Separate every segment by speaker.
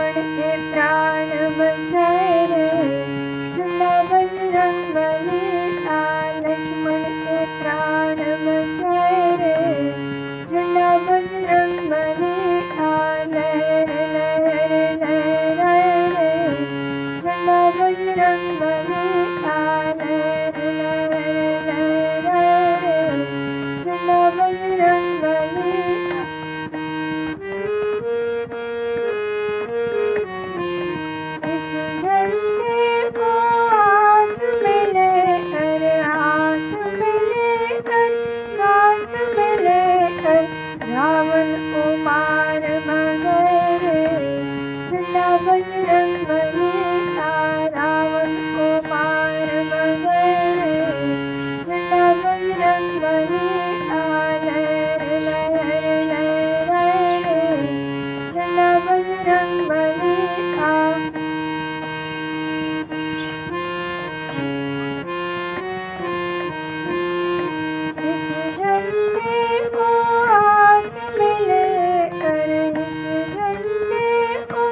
Speaker 1: लक्ष्मण के प्राण बचाए रे, झंडा बजरंगबली का लक्ष्मण के प्राण बचाए रे, झंडा बजरंगबली का लहर लहर लहराए रे, झंडा बजरंगबली का लहर लहर लहराए रे, झंडा बजरंगबली का। इस झंडे को हाथ में लेकर, हाथ में लेकर, साथ में लेकर रावण को मार भगाए रे, झंडा बजरंगबली का रावण को मार भगाए रे, झंडा बजरंगबली का लहर लहर लहराए रे, झंडा बजरंगबली का। इस झंडे को हाथ में लेकर, इस झंडे को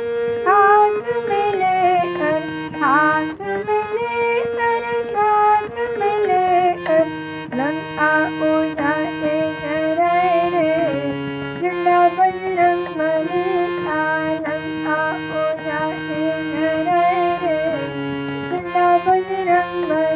Speaker 1: हाथ में लेकर, हाथ में लेकर, साथ में लेकर लंका उजाले जलाए रे, झंडा बजरंगबली का लंका उजाले जलाए रे, झंडा बजरंगबली।